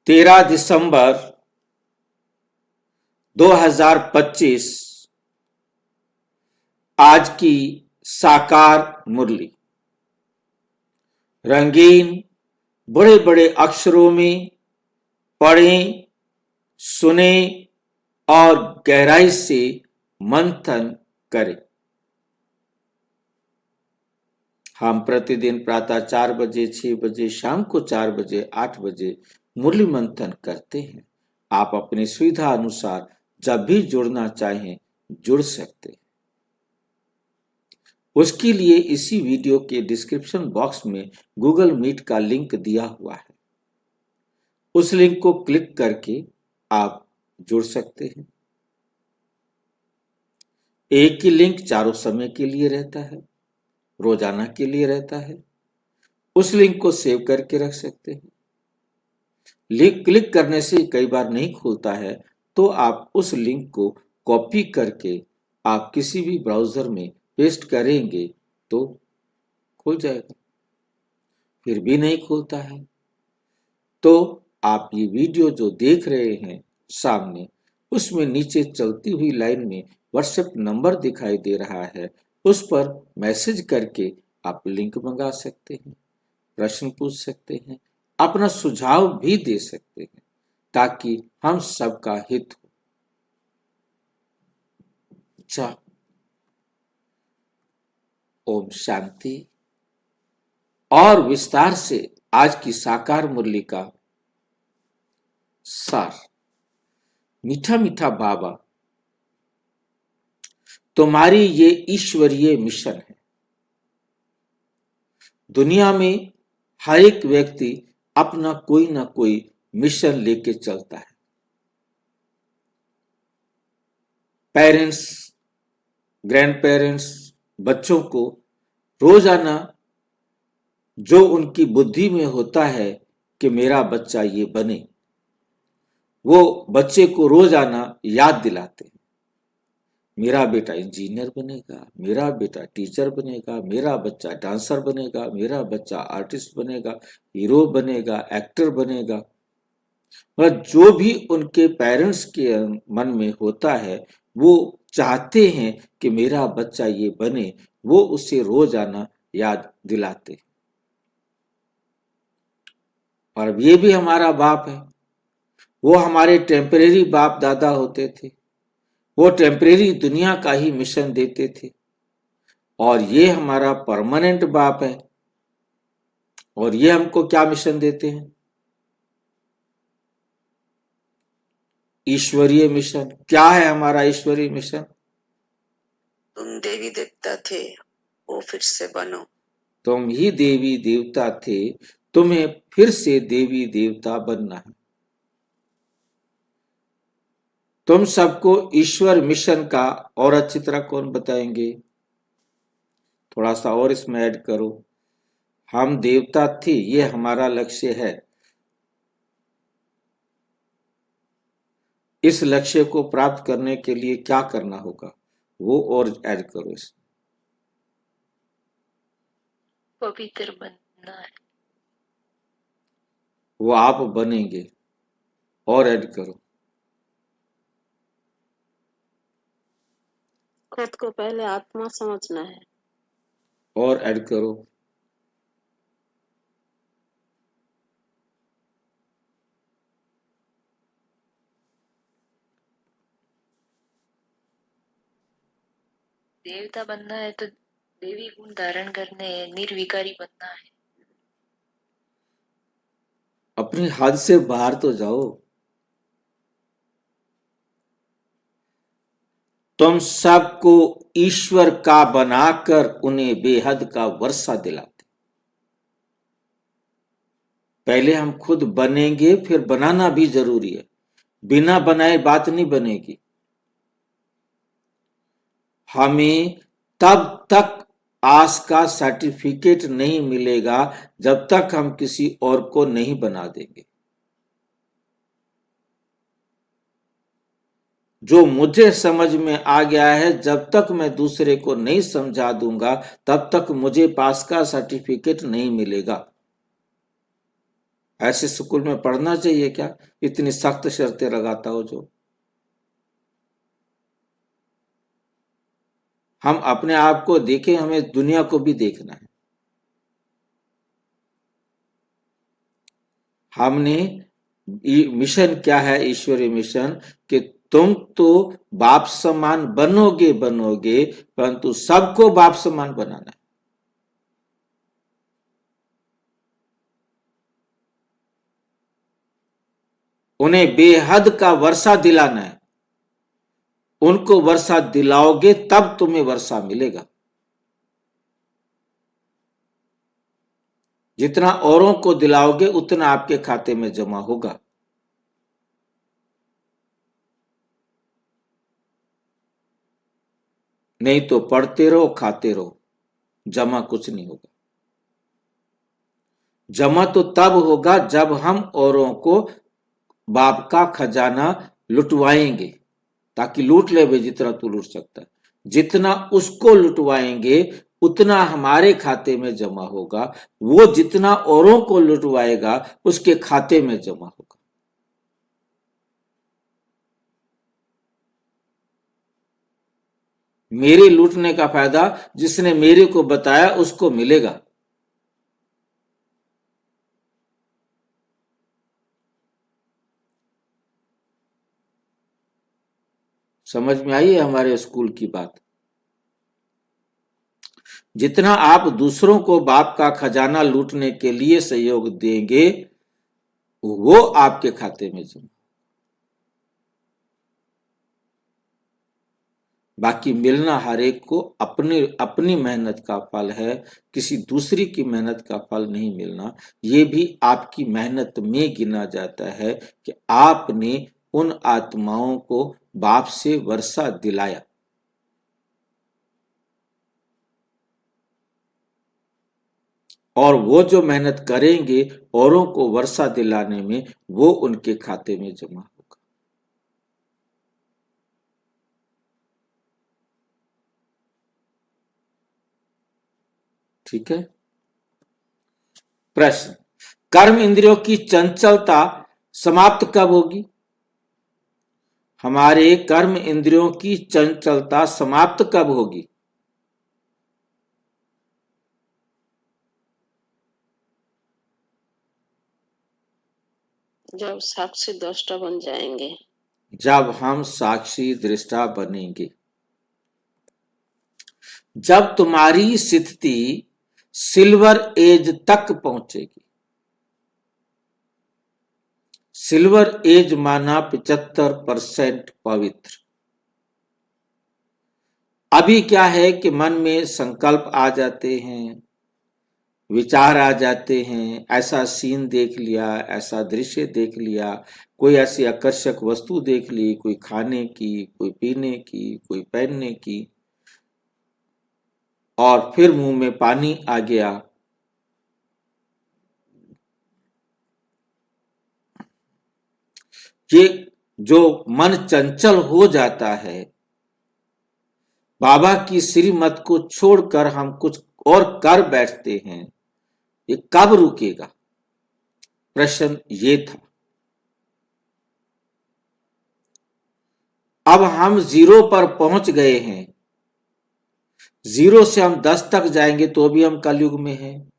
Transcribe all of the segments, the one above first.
13 दिसंबर 2025 आज की साकार मुरली रंगीन बड़े बड़े अक्षरों में पढ़ें, सुने और गहराई से मंथन करें। हम प्रतिदिन प्रातः 4 बजे, 6 बजे, शाम को 4 बजे, 8 बजे मुरली मंथन करते हैं। आप अपनी सुविधा अनुसार जब भी जुड़ना चाहें जुड़ सकते हैं। उसके लिए इसी वीडियो के डिस्क्रिप्शन बॉक्स में गूगल मीट का लिंक दिया हुआ है। उस लिंक को क्लिक करके आप जुड़ सकते हैं। एक ही लिंक चारों समय के लिए रहता है, रोजाना के लिए रहता है। उस लिंक को सेव करके रख सकते हैं। लिंक क्लिक करने से कई बार नहीं खुलता है तो आप उस लिंक को कॉपी करके आप किसी भी ब्राउजर में पेस्ट करेंगे तो खुल जाएगा। फिर भी नहीं खुलता है तो आप ये वीडियो जो देख रहे हैं सामने, उसमें नीचे चलती हुई लाइन में व्हाट्सएप नंबर दिखाई दे रहा है, उस पर मैसेज करके आप लिंक मंगा सकते हैं, प्रश्न पूछ सकते हैं, अपना सुझाव भी दे सकते हैं ताकि हम सबका हित हो। अच्छा, ओम शांति। और विस्तार से आज की साकार मुरली का सार। मीठा मीठा बाबा, तुम्हारी ये ईश्वरीय मिशन है। दुनिया में हर एक व्यक्ति अपना कोई ना कोई मिशन लेके चलता है। पेरेंट्स, ग्रैंड पेरेंट्स बच्चों को रोजाना जो उनकी बुद्धि में होता है कि मेरा बच्चा ये बने, वो बच्चे को रोजाना याद दिलाते हैं। मेरा बेटा इंजीनियर बनेगा, मेरा बेटा टीचर बनेगा, मेरा बच्चा डांसर बनेगा, मेरा बच्चा आर्टिस्ट बनेगा, हीरो बनेगा, एक्टर बनेगा। मतलब जो भी उनके पेरेंट्स के मन में होता है वो चाहते हैं कि मेरा बच्चा ये बने, वो उसे रोजाना याद दिलाते हैं। और अब ये भी हमारा बाप है। वो हमारे टेम्परेरी बाप दादा होते थे। वो टेम्परेरी दुनिया का ही मिशन देते थे। और ये हमारा परमानेंट बाप है और ये हमको क्या मिशन देते हैं? ईश्वरीय मिशन। क्या है हमारा ईश्वरीय मिशन? तुम देवी देवता थे, वो फिर से बनो। तुम ही देवी देवता थे, तुम्हें फिर से देवी देवता बनना है। तुम सबको ईश्वर मिशन का और अच्छी तरह कौन बताएंगे? थोड़ा सा और इसमें ऐड करो। हम देवता थे, ये हमारा लक्ष्य है। इस लक्ष्य को प्राप्त करने के लिए क्या करना होगा वो और ऐड करो। इसमें पवित्र बनना है। वो आप बनेंगे और ऐड करो। खुद को पहले आत्मा समझना है और ऐड करो। देवता बनना है तो देवी गुण धारण करने हैं, निर्विकारी बनना है। अपनी हद से बाहर तो जाओ। तुम सबको ईश्वर का बनाकर उन्हें बेहद का वर्षा दिलाते। पहले हम खुद बनेंगे, फिर बनाना भी जरूरी है। बिना बनाए बात नहीं बनेगी। हमें तब तक आस का सर्टिफिकेट नहीं मिलेगा जब तक हम किसी और को नहीं बना देंगे। जो मुझे समझ में आ गया है, जब तक मैं दूसरे को नहीं समझा दूंगा तब तक मुझे पास का सर्टिफिकेट नहीं मिलेगा। ऐसे स्कूल में पढ़ना चाहिए क्या, इतनी सख्त शर्तें लगाता हो जो। हम अपने आप को देखें, हमें दुनिया को भी देखना है। हमने मिशन क्या है, ईश्वरीय मिशन, कि तुम तो बाप समान बनोगे बनोगे, परंतु सबको बाप समान बनाना है। उन्हें बेहद का वर्षा दिलाना है। उनको वर्षा दिलाओगे तब तुम्हें वर्षा मिलेगा। जितना औरों को दिलाओगे उतना आपके खाते में जमा होगा। नहीं तो पढ़ते रहो, खाते रहो, जमा कुछ नहीं होगा। जमा तो तब होगा जब हम औरों को बाप का खजाना लुटवाएंगे, ताकि लूट ले भाई जितना तू लूट सकता है। जितना उसको लुटवाएंगे उतना हमारे खाते में जमा होगा, वो जितना औरों को लुटवाएगा उसके खाते में जमा होगा। मेरे लूटने का फायदा जिसने मेरे को बताया उसको मिलेगा। समझ में आई है हमारे स्कूल की बात। जितना आप दूसरों को बाप का खजाना लूटने के लिए सहयोग देंगे वो आपके खाते में जमा। बाकी मिलना हर एक को अपनी अपनी मेहनत का फल है, किसी दूसरी की मेहनत का फल नहीं मिलना। ये भी आपकी मेहनत में गिना जाता है कि आपने उन आत्माओं को बाप से वर्षा दिलाया। और वो जो मेहनत करेंगे औरों को वर्षा दिलाने में, वो उनके खाते में जमा होगा। ठीक है। प्रश्न, कर्म इंद्रियों की चंचलता समाप्त कब होगी? हमारे कर्म इंद्रियों की चंचलता समाप्त कब होगी? जब साक्षी दृष्टा बन जाएंगे। जब हम साक्षी दृष्टा बनेंगे। जब तुम्हारी स्थिति सिल्वर एज तक पहुंचेगी। सिल्वर एज माना 75% पवित्र। अभी क्या है कि मन में संकल्प आ जाते हैं, विचार आ जाते हैं, ऐसा सीन देख लिया, ऐसा दृश्य देख लिया, कोई ऐसी आकर्षक वस्तु देख ली, कोई खाने की, कोई पीने की, कोई पहनने की, और फिर मुंह में पानी आ गया। ये जो मन चंचल हो जाता है, बाबा की श्रीमत को छोड़कर हम कुछ और कर बैठते हैं, ये कब रुकेगा? प्रश्न ये था। अब हम 0 पर पहुंच गए हैं। 0 से हम 10 तक जाएंगे तो भी हम कलयुग में हैं।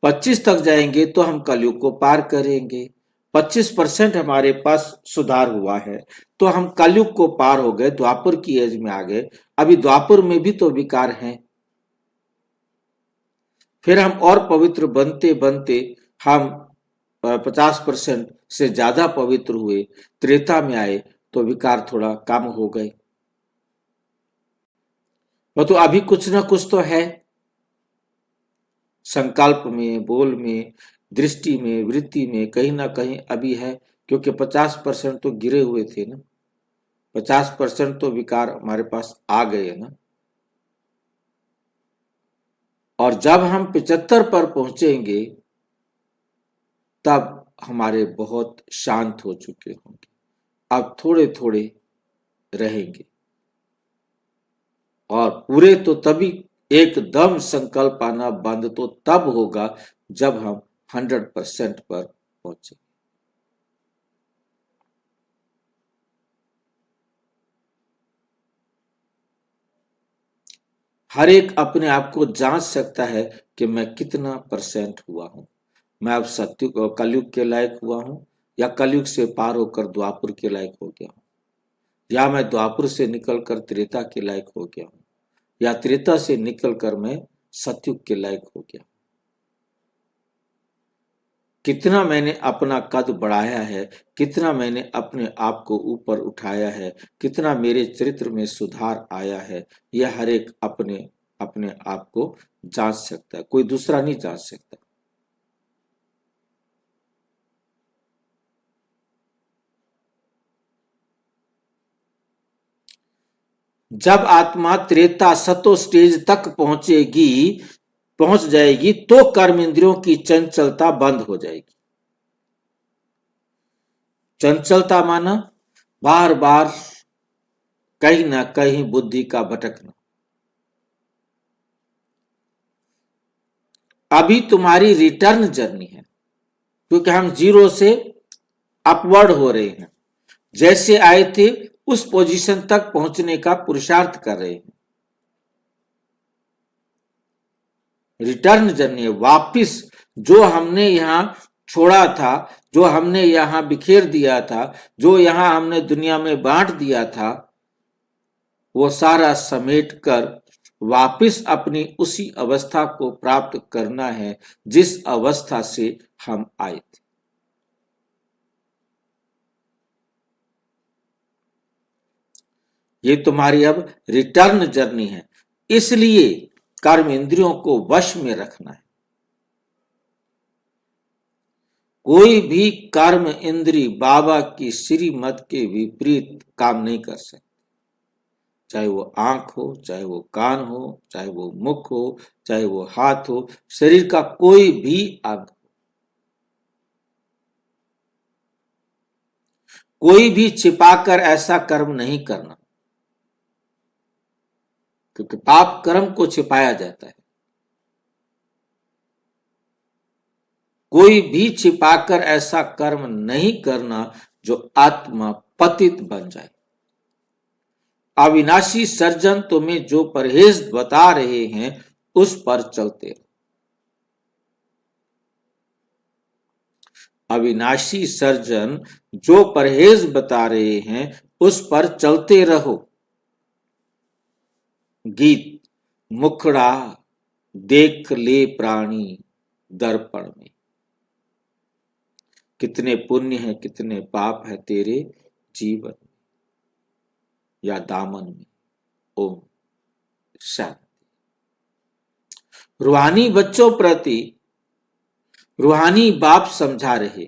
25 तक जाएंगे तो हम कलयुग को पार करेंगे। 25% हमारे पास सुधार हुआ है तो हम कलयुग को पार हो गए, द्वापर की एज में आ गए। अभी द्वापर में भी तो विकार हैं। फिर हम और पवित्र बनते बनते हम 50% से ज्यादा पवित्र हुए, त्रेता में आए तो विकार थोड़ा कम हो गए। वो तो अभी कुछ ना कुछ तो है, संकल्प में, बोल में, दृष्टि में, वृत्ति में, कहीं ना कहीं अभी है, क्योंकि 50% तो गिरे हुए थे ना। 50% तो विकार हमारे पास आ गए ना। और जब हम 75 पर पहुंचेंगे तब हमारे बहुत शांत हो चुके होंगे। अब थोड़े थोड़े रहेंगे और पूरे तो तभी एकदम संकल्प आना बंद तो तब होगा जब हम 100% पर पहुंचे। हर एक अपने आप को जांच सकता है कि मैं कितना % हुआ हूं, मैं अब सत्युग कलयुग के लायक हुआ हूं या कलयुग से पार होकर द्वापर के लायक हो गया हूं, या मैं द्वापर से निकलकर त्रेता के लायक हो गया हूं, या त्रेता से निकलकर मैं सतयुग के लायक हो गया। कितना मैंने अपना कद बढ़ाया है, कितना मैंने अपने आप को ऊपर उठाया है, कितना मेरे चरित्र में सुधार आया है, यह हर एक अपने अपने आप को जांच सकता है, कोई दूसरा नहीं जांच सकता। जब आत्मा त्रेता सतो स्टेज तक पहुंच जाएगी तो कर्म इंद्रियों की चंचलता बंद हो जाएगी। चंचलता माना बार बार कहीं ना कहीं बुद्धि का भटकना। अभी तुम्हारी रिटर्न जर्नी है, क्योंकि हम जीरो से अपवर्ड हो रहे हैं, जैसे आए थे उस पोजीशन तक पहुंचने का पुरुषार्थ कर रहे हैं। रिटर्न जर्नी है, वापिस जो हमने यहां छोड़ा था, जो हमने यहां बिखेर दिया था, जो यहां हमने दुनिया में बांट दिया था, वो सारा समेट कर वापिस अपनी उसी अवस्था को प्राप्त करना है जिस अवस्था से हम आए थे। ये तुम्हारी अब रिटर्न जर्नी है, इसलिए कर्म इंद्रियों को वश में रखना है। कोई भी कर्म इंद्री बाबा की श्रीमत के विपरीत काम नहीं कर सकती, चाहे वो आंख हो, चाहे वो कान हो, चाहे वो मुख हो, चाहे वो हाथ हो, शरीर का कोई भी अंग, कोई भी छिपाकर ऐसा कर्म नहीं करना, क्योंकि पाप कर्म को छिपाया जाता है। कोई भी छिपाकर ऐसा कर्म नहीं करना जो आत्मा पतित बन जाए। अविनाशी सर्जन तुम्हें जो परहेज बता रहे हैं उस पर चलते रहो। अविनाशी सर्जन जो परहेज बता रहे हैं उस पर चलते रहो। गीत मुखड़ा देख ले प्राणी दर्पण में, कितने पुण्य है कितने पाप है तेरे जीवन या दामन में। ओम शांति। रूहानी बच्चों प्रति रूहानी बाप समझा रहे,